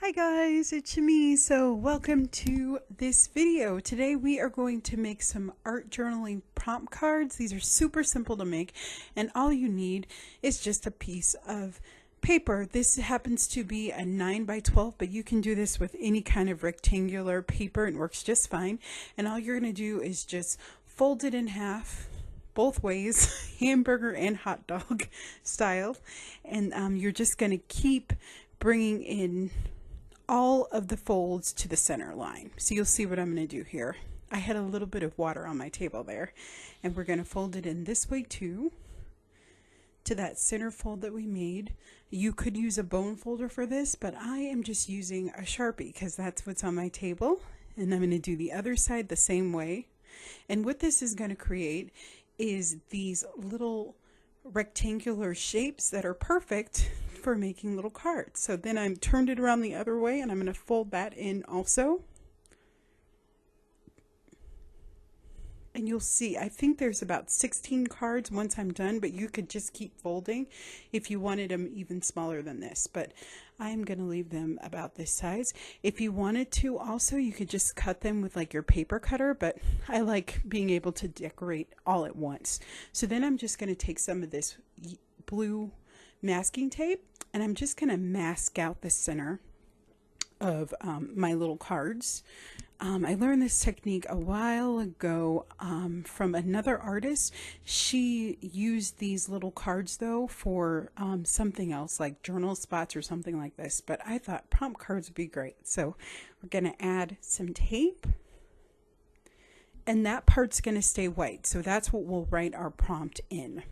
Hi guys, it's me. So welcome to this video. Today we are going to make some art journaling prompt cards. These are super simple to make and all you need is just a piece of paper. This happens to be a 9 by 12, but you can do this with any kind of rectangular paper and works just fine. And all you're going to do is just fold it in half both ways, hamburger and hot dog style. And you're just going to keep bringing in all of the folds to the center line. So you'll see what I'm going to do here. I had a little bit of water on my table there, and we're going to fold it in this way too, to that center fold that we made. You could use a bone folder for this, but I am just using a Sharpie because that's what's on my table. And I'm going to do the other side the same way. And what this is going to create is these little rectangular shapes that are perfect for making little cards. So then I'm turned it around the other way and I'm going to fold that in also. And you'll see, I think there's about 16 cards once I'm done, but you could just keep folding if you wanted them even smaller than this. But I'm going to leave them about this size. If you wanted to also, you could just cut them with like your paper cutter, but I like being able to decorate all at once. So then I'm just going to take some of this blue masking tape and I'm just going to mask out the center of my little cards. I learned this technique a while ago from another artist. She used these little cards though for something else like journal spots or something like this, but I thought prompt cards would be great. So we're going to add some tape and that part's going to stay white. So that's what we'll write our prompt in.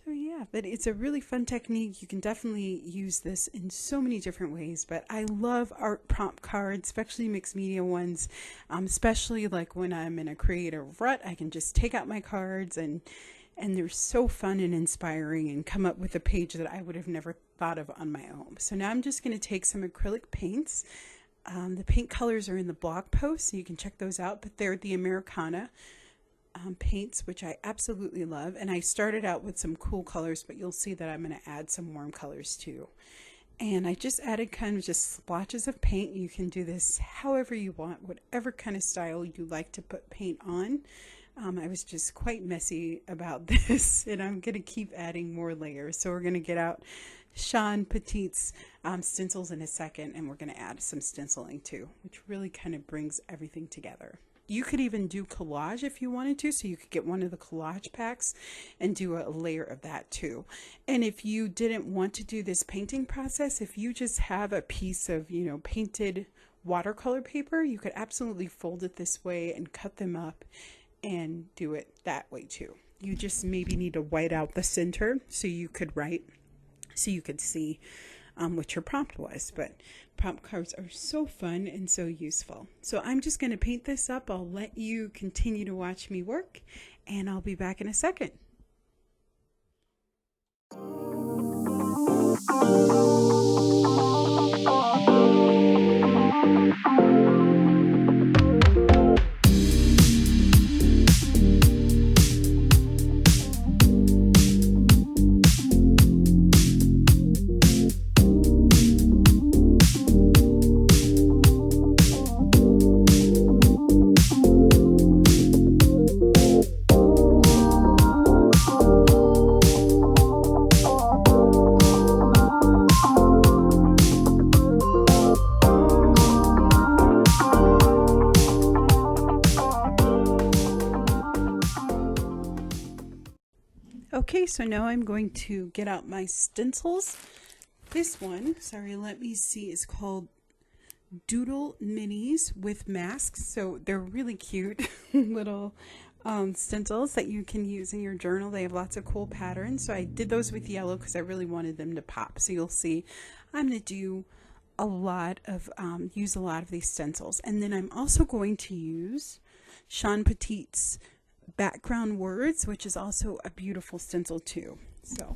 So yeah, but it's a really fun technique. You can definitely use this in so many different ways, but I love art prompt cards, especially mixed media ones, especially like when I'm in a creative rut. I can just take out my cards and they're so fun and inspiring and come up with a page that I would have never thought of on my own. So now I'm just going to take some acrylic paints. The paint colors are in the blog post, so you can check those out, but they're the Americana paints, which I absolutely love. And I started out with some cool colors, but you'll see that I'm going to add some warm colors too. And I just added kind of just splotches of paint. You can do this however you want, whatever kind of style you like to put paint on. I was just quite messy about this, and I'm going to keep adding more layers. So we're going to get out Shawn Petite's stencils in a second, and we're going to add some stenciling too, which really kind of brings everything together. You could even do collage if you wanted to, so you could get one of the collage packs and do a layer of that too. And if you didn't want to do this painting process, if you just have a piece of, painted watercolor paper, you could absolutely fold it this way and cut them up and do it that way too. You just maybe need to white out the center so you could write, so you could see what your prompt was. But prompt cards are so fun and so useful. So I'm just going to paint this up. I'll let you continue to watch me work, and I'll be back in a second. Okay, so now I'm going to get out my stencils. This one, sorry, let me see, is called Doodle Minis with masks. So they're really cute little stencils that you can use in your journal. They have lots of cool patterns. So I did those with yellow because I really wanted them to pop. So you'll see I'm going to do a lot of, use a lot of these stencils. And then I'm also going to use Shawn Petite's background words, which is also a beautiful stencil too. So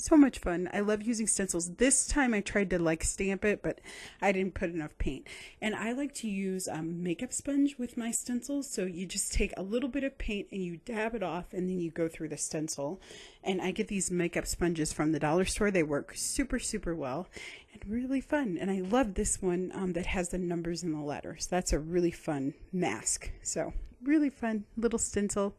so much fun. I love using stencils. This time I tried to like stamp it, but I didn't put enough paint. And I like to use a makeup sponge with my stencils. So you just take a little bit of paint and you dab it off, and then you go through the stencil. And I get these makeup sponges from the dollar store. They work super, super well and really fun. And I love this one that has the numbers and the letters. That's a really fun mask. So really fun little stencil.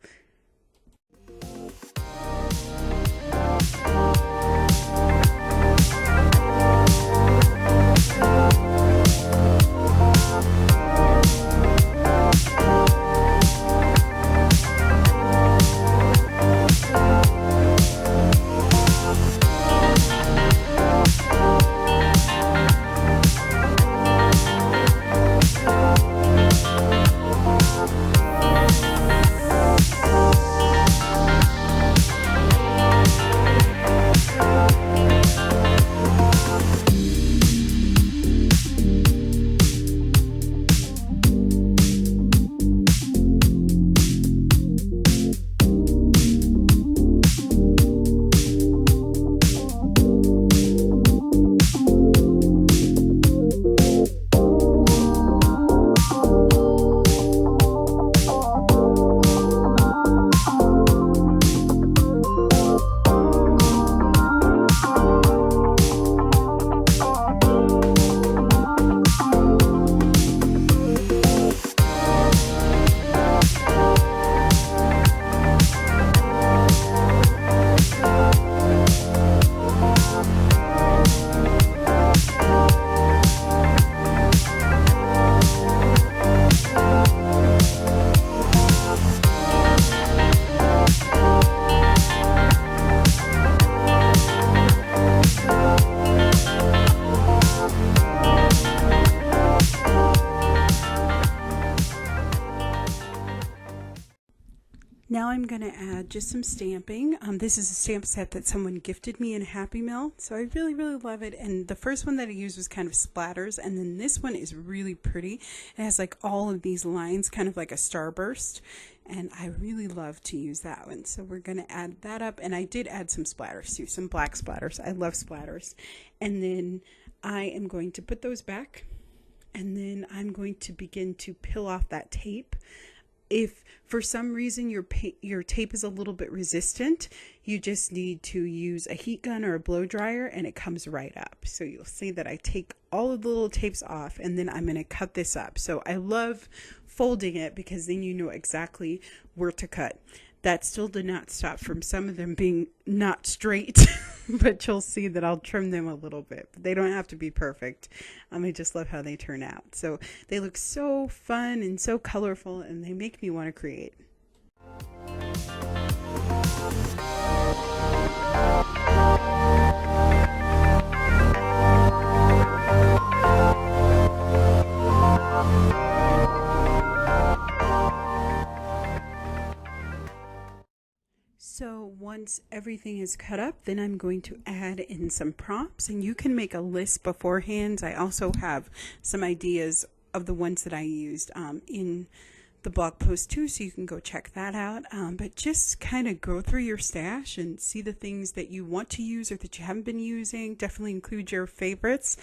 Now I'm going to add just some stamping. This is a stamp set that someone gifted me in a Happy Mail, so I really, really love it. And the first one that I used was kind of splatters, and then this one is really pretty. It has like all of these lines, kind of like a starburst, and I really love to use that one. So we're going to add that up, and I did add some splatters too, some black splatters. I love splatters. And then I am going to put those back, and then I'm going to begin to peel off that tape. If for some reason your tape is a little bit resistant, you just need to use a heat gun or a blow dryer and it comes right up. So you'll see that I take all of the little tapes off, and then I'm going to cut this up. So I love folding it because then you know exactly where to cut. That still did not stop from some of them being not straight, but you'll see that I'll trim them a little bit. But they don't have to be perfect. I just love how they turn out. So they look so fun and so colorful, and they make me want to create. So once everything is cut up, then I'm going to add in some prompts, and you can make a list beforehand. I also have some ideas of the ones that I used in the blog post too, so you can go check that out. But just kind of go through your stash and see the things that you want to use or that you haven't been using. Definitely include your favorites.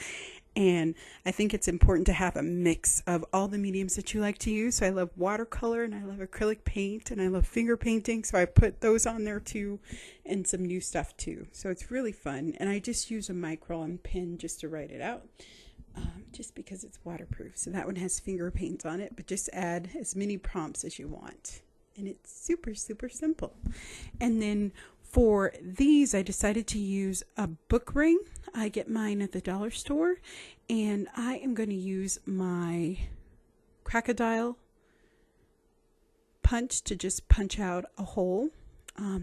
And I think it's important to have a mix of all the mediums that you like to use. So I love watercolor, and I love acrylic paint, and I love finger painting. So I put those on there too, and some new stuff too. So it's really fun. And I just use a micron pen just to write it out, just because it's waterproof. So that one has finger paint on it, but just add as many prompts as you want. And it's super, super simple. And then for these, I decided to use a book ring. I get mine at the dollar store, and I am going to use my crocodile punch to just punch out a hole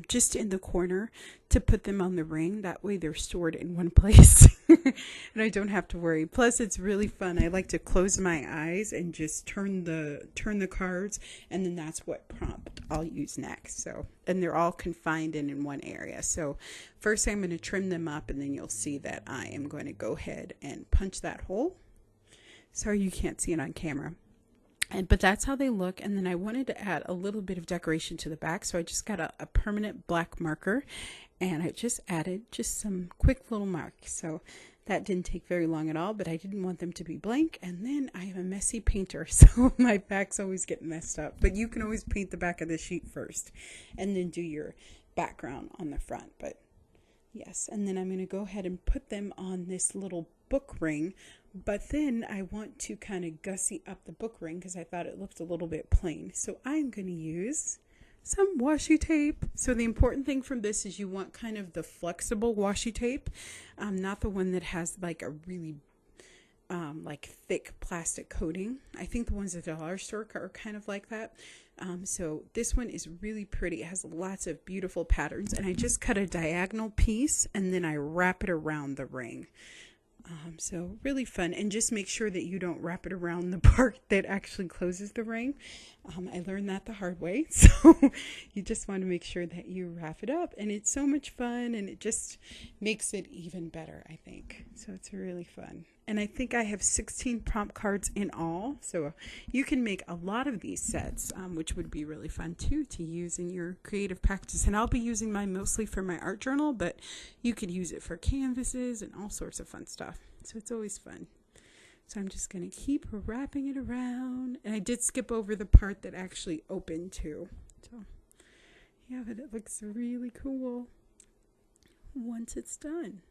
just in the corner to put them on the ring. That way they're stored in one place and I don't have to worry. Plus it's really fun. I like to close my eyes and just turn the cards, and then that's what prompt I'll use next. So, and they're all confined in one area. So first I'm going to trim them up, and then you'll see that I am going to go ahead and punch that hole. Sorry you can't see it on camera. But that's how they look. And then I wanted to add a little bit of decoration to the back, so I just got a permanent black marker, and I just added just some quick little marks. So that didn't take very long at all, but I didn't want them to be blank. And then I am a messy painter, so my backs always get messed up. But you can always paint the back of the sheet first and then do your background on the front. But yes, and then I'm going to go ahead and put them on this little book ring, but then I want to kind of gussy up the book ring because I thought it looked a little bit plain. So I'm going to use some washi tape. So the important thing from this is you want kind of the flexible washi tape, not the one that has like a really like thick plastic coating. I think the ones at the dollar store are kind of like that. So this one is really pretty. It has lots of beautiful patterns, and I just cut a diagonal piece and then I wrap it around the ring. So really fun, and just make sure that you don't wrap it around the part that actually closes the ring. I learned that the hard way, so you just want to make sure that you wrap it up, and it's so much fun, and it just makes it even better, I think. So it's really fun. And I think I have 16 prompt cards in all, so you can make a lot of these sets, which would be really fun too to use in your creative practice. And I'll be using mine mostly for my art journal, but you could use it for canvases and all sorts of fun stuff. So it's always fun. So I'm just going to keep wrapping it around. And I did skip over the part that actually opened too. So yeah, but it looks really cool once it's done.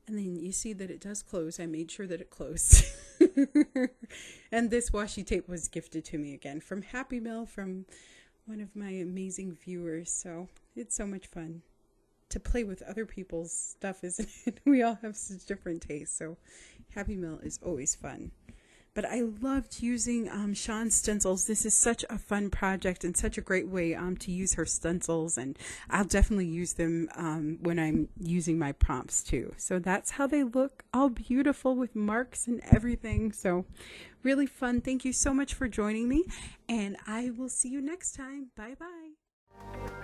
And then you see that it does close. I made sure that it closed. And this washi tape was gifted to me again from Happy Mail, from one of my amazing viewers. So it's so much fun to play with other people's stuff, isn't it? We all have such different tastes. So Happy Mail is always fun. But I loved using Shawn's stencils. This is such a fun project and such a great way to use her stencils. And I'll definitely use them when I'm using my prompts too. So that's how they look, all beautiful with marks and everything. So really fun. Thank you so much for joining me. And I will see you next time. Bye-bye.